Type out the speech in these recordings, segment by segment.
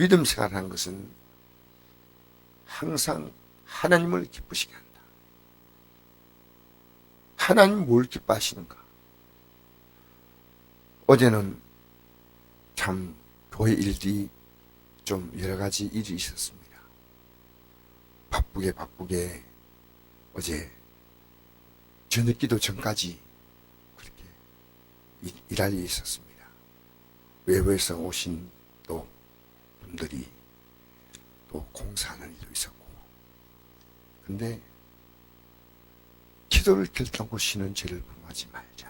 믿음 생활하는 것은 항상 하나님을 기쁘시게 한다. 하나님 뭘 기뻐하시는가? 어제는 참 교회 일들이 좀 여러 가지 일이 있었습니다. 바쁘게 어제 저녁기도 전까지 그렇게 일할 일이 있었습니다. 외부에서 오신 또 분들이 또 공사하는 일도 있었고, 근데 기도를 결단코 쉬는 죄를 범하지 말자.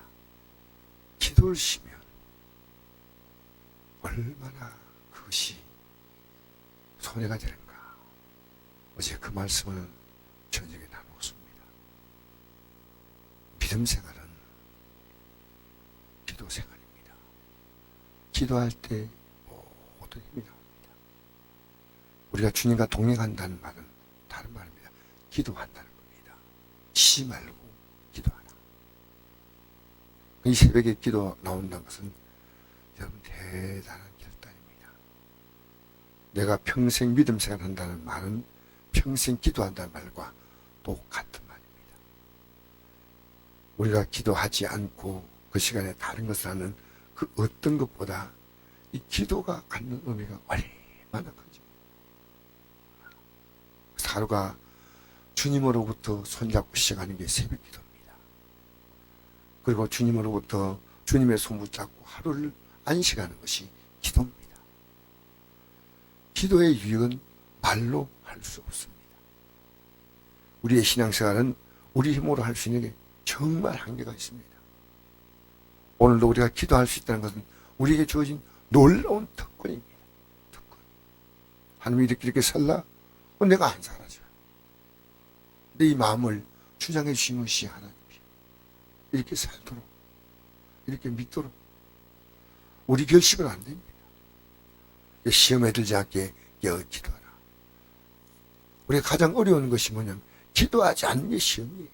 기도를 쉬면 얼마나 그것이 손해가 되는가. 어제 그 말씀을 저녁에 나누었습니다. 믿음 생활은 기도 생활입니다. 기도할 때 모든 힘이 나옵니다. 우리가 주님과 동행한다는 말은 다른 말입니다. 기도한다는 겁니다. 쉬지 말고 기도하라. 이 새벽에 기도 나온다는 것은 여러분 대단한 결단입니다. 내가 평생 믿음 생활한다는 말은 평생 기도한다는 말과 똑같은 말입니다. 우리가 기도하지 않고 그 시간에 다른 것을 하는 그 어떤 것보다 이 기도가 갖는 의미가 얼마나 큰지. 하루가 주님으로부터 손잡고 시작하는 게 새벽 기도입니다. 그리고 주님으로부터 주님의 손 붙잡고 하루를 안식하는 것이 기도입니다. 기도의 유익은 말로 할 수 없습니다. 우리의 신앙생활은 우리 힘으로 할 수 있는 게 정말 한계가 있습니다. 오늘도 우리가 기도할 수 있다는 것은 우리에게 주어진 놀라운 특권입니다. 특권. 하나님이 이렇게 살라? 내가 안 살아져. 근데 이 마음을 주장해 주시는 것이 하나님이 이렇게 살도록, 이렇게 믿도록 우리 결식은 안 됩니다. 시험에 들지 않게 기도하라. 우리가 가장 어려운 것이 뭐냐면 기도하지 않는 게 시험이에요.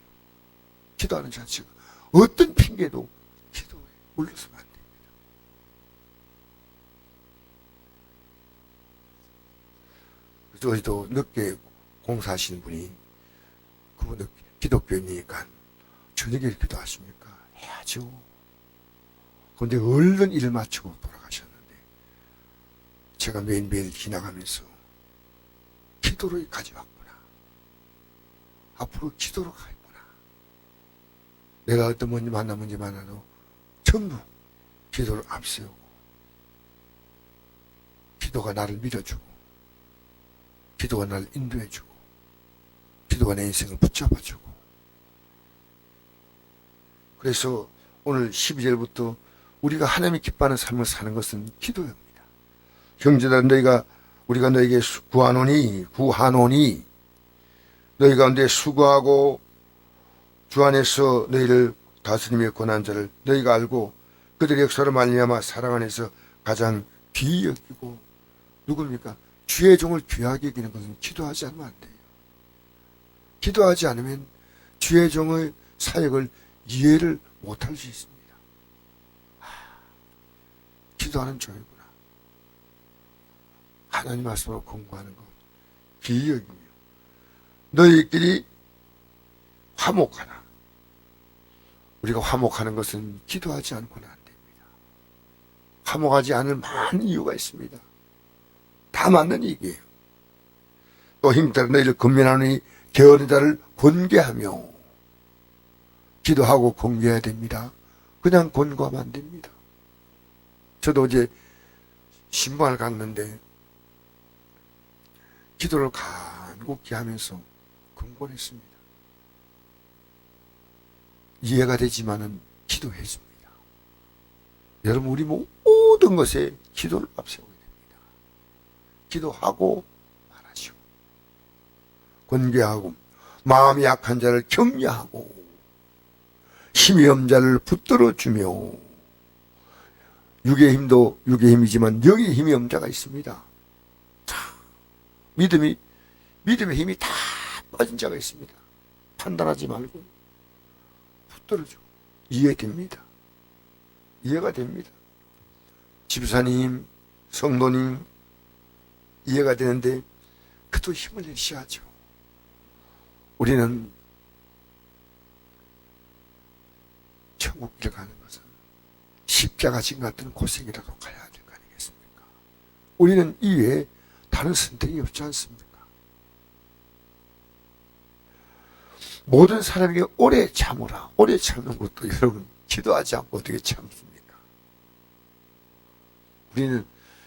기도하는 자체가 어떤 핑계도 기도에 물러서면 안 됩니다. 그래서 어제도 늦게 공사하시는 분이 그분도 기독교인이니까 저녁에 기도하십니까? 해야죠. 그런데 얼른 일 마치고 돌아가셨는데 제가 매일매일 지나가면서 기도로 여기까지 왔구나. 앞으로 기도로 가겠구나. 내가 어떤 분이 만나도 전부 기도를 앞세우고 기도가 나를 밀어주고 기도가 나를 인도해주고 기도가 내 인생을 붙잡아주고. 그래서 오늘 12절부터 우리가 하나님이 기뻐하는 삶을 사는 것은 기도입니다. 형제들아 우리가 너에게 구하노니 너희 가운데 수고하고 주 안에서 너희를 다스리며 권한 자를 너희가 알고 그들의 역사로 말미암아 사랑 안에서 가장 귀히 여기고. 누굽니까? 주의 종을 귀하게 여기는 것은 기도하지 않으면 안 돼요. 기도하지 않으면 주의 종의 사역을 이해를 못할 수 있습니다. 기도하는 종이구나. 하나님 말씀으로 공부하는 것 귀히 여기며 너희끼리 화목하라. 우리가 화목하는 것은 기도하지 않고는 안 됩니다. 화목하지 않을 많은 이유가 있습니다. 다 맞는 얘기예요. 또 힘따라 너희를 권면하니 게으른 자를 권계하며. 기도하고 권계해야 됩니다. 그냥 권고하면 안 됩니다. 저도 어제 신방을 갔는데 기도를 간곡히 하면서 권고를 했습니다. 이해가 되지만은 기도했습니다. 여러분, 우리 모든 것에 기도를 앞세워야 됩니다. 기도하고 말하시고 권계하고 마음이 약한 자를 격려하고 힘이 없는 자를 붙들어주며. 육의 힘도 육의 힘이지만 영의 힘이 없는 자가 있습니다. 믿음의 힘이 다 빠진 자가 있습니다. 판단하지 말고 붙들어주고. 이해됩니다. 이해가 됩니다. 집사님, 성도님, 이해가 되는데 그도 힘을 내셔야죠. 우리는 천국 길 가는 것은 십자가 진 같은 고생이라도 가야 될 거 아니겠습니까? 우리는 이외에 다른 선택이 없지 않습니까? 모든 사람에게 오래 참으라. 오래 참는 것도 여러분 기도하지 않고 어떻게 참습니까? 우리는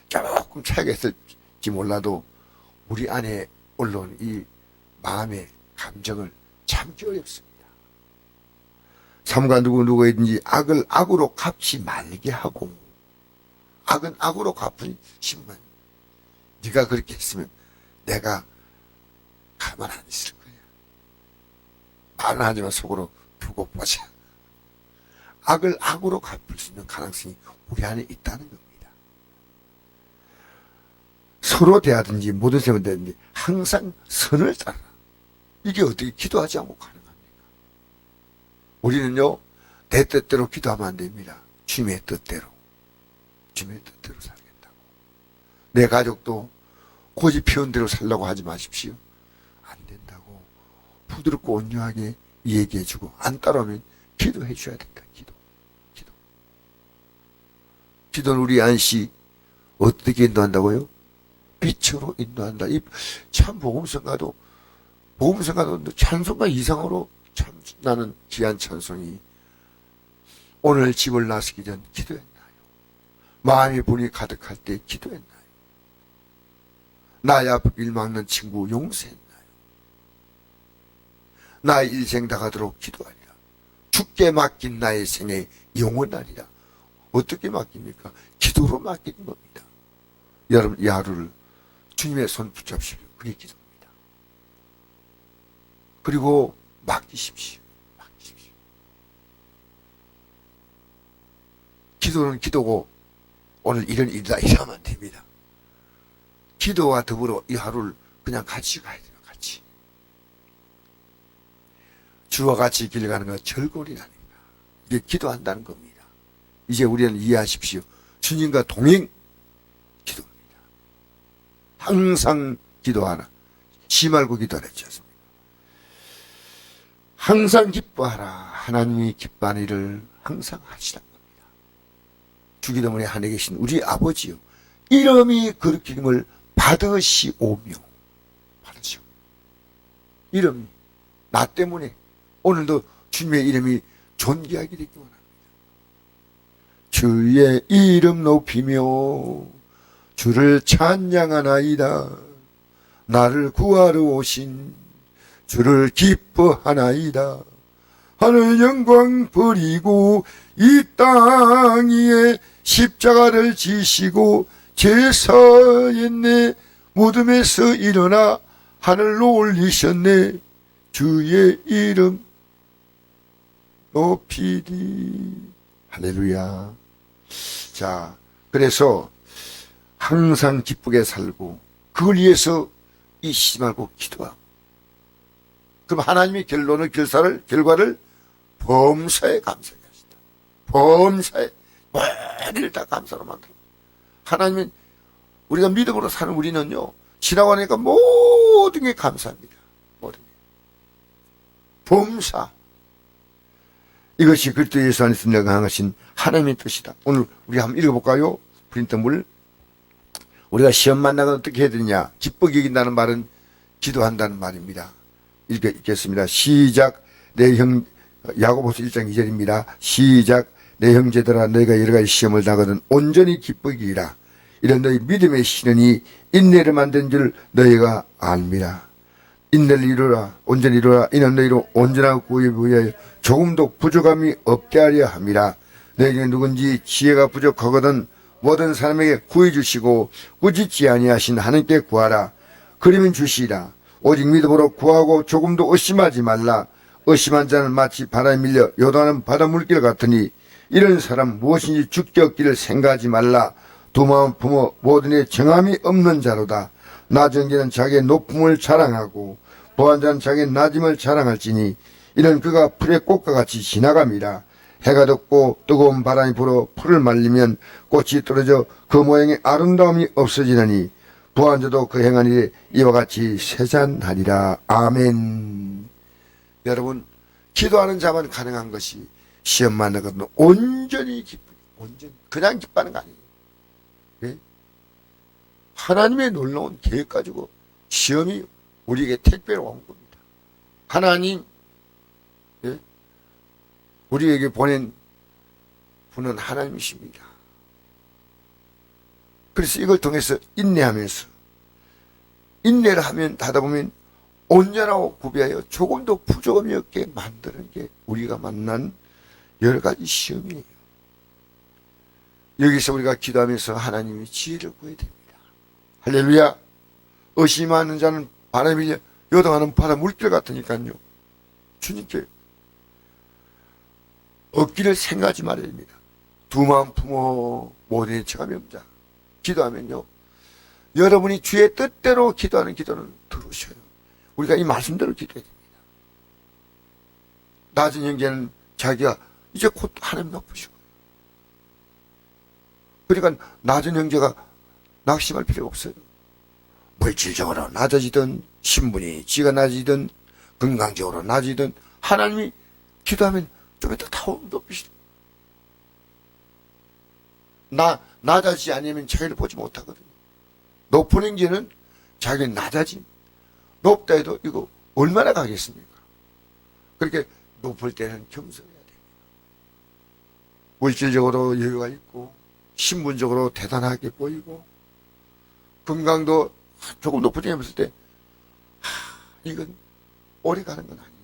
조금 차이가 있을지 몰라도 우리 안에 올라온 이 마음의 감정을 참기 어렵습니다. 삼가 누구이든지 악을 악으로 갚지 말게 하고, 악은 악으로 갚은 신문. 네가 그렇게 했으면 내가 가만 안 있을 거야. 말은 하지만 속으로 두고 보자. 악을 악으로 갚을 수 있는 가능성이 우리 안에 있다는 겁니다. 서로 대하든지 모든 생활 대하든지 항상 선을 따라. 이게 어떻게 기도하지 않고 가능합니까? 우리는요, 내 뜻대로 기도하면 안 됩니다. 주님의 뜻대로. 주님의 뜻대로 살겠다고. 내 가족도 고집 피운 대로 살라고 하지 마십시오. 안 된다고. 부드럽고 온유하게 얘기해주고, 안 따라오면 기도해 줘야 된다. 기도. 기도는 우리 안시 어떻게 인도한다고요? 빛으로 인도한다. 참 복음성가도 찬송가 이상으로 참 나는 귀한 찬송이 오늘 집을 나서기 전 기도했나요? 마음의 분이 가득할 때 기도했나요? 나의 앞길 막는 친구 용서했나요? 나의 일생 다가도록 기도하리라. 주께 맡긴 나의 생에 영원하리라. 어떻게 맡깁니까? 기도로 맡기는 겁니다. 여러분 이 하루를 주님의 손 붙잡으시오. 그게 기도입니다. 그리고 맡기십시오. 기도는 기도고 오늘 이런 일이다 이러면 안 됩니다. 기도와 더불어 이 하루를 그냥 같이 가야 돼요. 같이. 주와 같이 길 가는 건 절골이라니까. 이게 기도한다는 겁니다. 이제 우리는 이해하십시오. 주님과 동행 기도입니다. 항상 기도하라. 쉬 말고 기도하라 했지 않습니까? 항상 기뻐하라. 하나님이 기뻐하는 일을 항상 하시라는 겁니다. 주기도문에 하늘에 계신 우리 아버지요. 이름이 그렇게 이름을 받으시오며. 이름이 나 때문에 오늘도 주님의 이름이 존귀하게 되기 원합니다. 주의 이름 높이며 주를 찬양하나이다. 나를 구하러 오신 주를 기뻐하나이다. 하늘 영광 버리고 이 땅 위에 십자가를 지시고 제사했네. 무덤에서 일어나 하늘로 올리셨네. 주의 이름 높이리. 할렐루야. 자, 그래서 항상 기쁘게 살고 그걸 위해서 잊지 말고 기도하고, 그럼 하나님이 결과를 범사에 감사하게 하시다. 범사에 모든 다 감사로 만들어. 하나님은 우리가 믿음으로 사는 우리는요, 지나고 나니까 모든 게 감사합니다. 모든 게. 범사. 이것이 그리스도 예수 안에서 내가 행하신 하나님의 뜻이다. 오늘 우리 한번 읽어볼까요? 프린트물. 우리가 시험 만나면 어떻게 해야 되느냐? 기쁘게 이긴다는 말은 기도한다는 말입니다. 읽겠습니다. 시작. 야고보서 1장 2절입니다. 시작. 내 형제들아, 너희가 여러 가지 시험을 당하거든 온전히 기쁘게 이기라. 이런 너희 믿음의 시련이 인내를 만든 줄 너희가 압니다. 인내를 이루라. 온전히 이루라. 이는 너희로 온전하고 구원에 위하여 조금도 부족함이 없게 하려 함이라. 너희에게 누군지 지혜가 부족하거든 모든 사람에게 구해주시고 꾸짖지 아니하신 하나님께 구하라. 그러면 주시리라. 오직 믿음으로 구하고 조금도 의심하지 말라. 의심한 자는 마치 바람에 밀려 요동하는 바닷물길 같으니 이런 사람 무엇인지 죽게 얻기를 생각하지 말라. 두 마음 품어 모든 에 정함이 없는 자로다. 낮은 자는 자기의 높음을 자랑하고 부한 자는 자기의 낮음을 자랑할지니 이는 그가 풀의 꽃과 같이 지나감이라. 해가 덥고 뜨거운 바람이 불어 풀을 말리면 꽃이 떨어져 그 모양의 아름다움이 없어지느니 부한 자도 그 행한 일에 이와 같이 쇠잔하리라. 아멘. 여러분, 기도하는 자만 가능한 것이 시험 만난 것은 온전히 기쁘니, 온전히 그냥 기뻐하는 거 아니에요. 예? 하나님의 놀라운 계획 가지고 시험이 우리에게 택배로 온 겁니다. 하나님, 예? 우리에게 보낸 분은 하나님이십니다. 그래서 이걸 통해서 인내하면서, 인내를 하다 보면 온전하고 구비하여 조금도 부족함이 없게 만드는 게 우리가 만난 여러 가지 시험이에요. 여기서 우리가 기도하면서 하나님의 지혜를 구해야 됩니다. 할렐루야. 의심하는 자는 바람이 요동하는 바다 물결 같으니까요. 주님께 얻기를 생각하지 말아야 됩니다. 두 마음 품어 모든 체감이 없자. 기도하면요, 여러분이 주의 뜻대로 기도하는 기도는 들으셔요. 우리가 이 말씀대로 기도해야 됩니다. 낮은 형제는 자기가 이제 곧 하나님 높으시고, 그러니까 낮은 형제가 낙심할 필요가 없어요. 물질적으로 낮아지든 신분이 지가 낮아지든 건강적으로 낮아지든 하나님이 기도하면 좀 이따 다 높이시죠. 낮아지지 않으면 차이를 보지 못하거든요. 높은 형제는 자기는 낮아짐, 높다 해도 이거 얼마나 가겠습니까? 그렇게 높을 때는 겸손해야 됩니다. 물질적으로 여유가 있고 신분적으로 대단하게 보이고 건강도 조금 높은 데 봤을 때 이건 오래 가는 건 아니에요.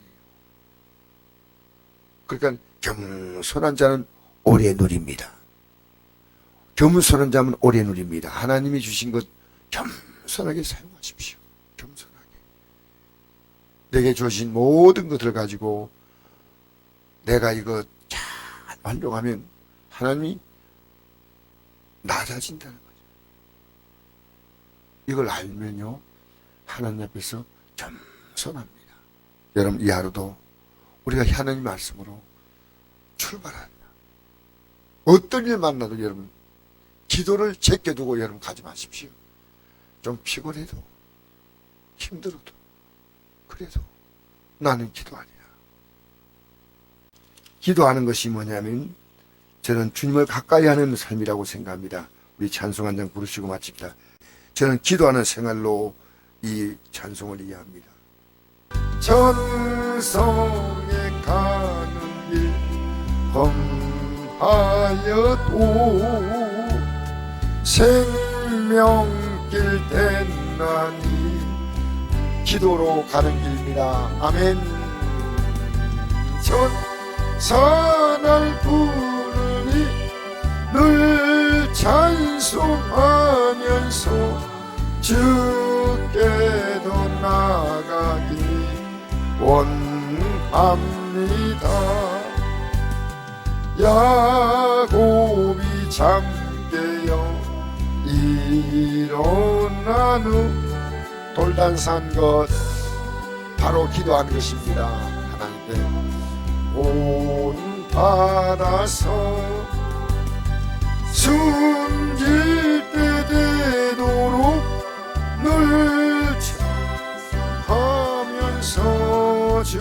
그러니까 겸손한 자는 오래 누립니다. 겸손한 자는 오래 누립니다. 하나님이 주신 것 겸손하게 사용하십시오. 겸손하게. 내게 주신 모든 것을 가지고 내가 이거 잘 활용하면 하나님이 낮아진다는 거죠. 이걸 알면요, 하나님 앞에서 겸손합니다. 여러분, 이 하루도 우리가 하나님 말씀으로 출발합니다. 어떤 일 만나도 여러분, 기도를 제껴두고 여러분 가지 마십시오. 좀 피곤해도 힘들어도 그래도 나는 기도하리라. 기도하는 것이 뭐냐면 저는 주님을 가까이 하는 삶이라고 생각합니다. 우리 찬송 한 장 부르시고 마칩니다. 저는 기도하는 생활로 이 찬송을 이해합니다. 천성에 가는 길 험하여도 생명길 됐나니 기도로 가는 길입니다. 아멘. 천사날 부르니 늘 찬송하면서 주께도 나가기 원합니다. 야곱이 잠깨어 일어난 후 돌단산 것 바로 기도하는 것입니다. 하나님께 온 받아서 숨길 때 되도록 늘 하면서 주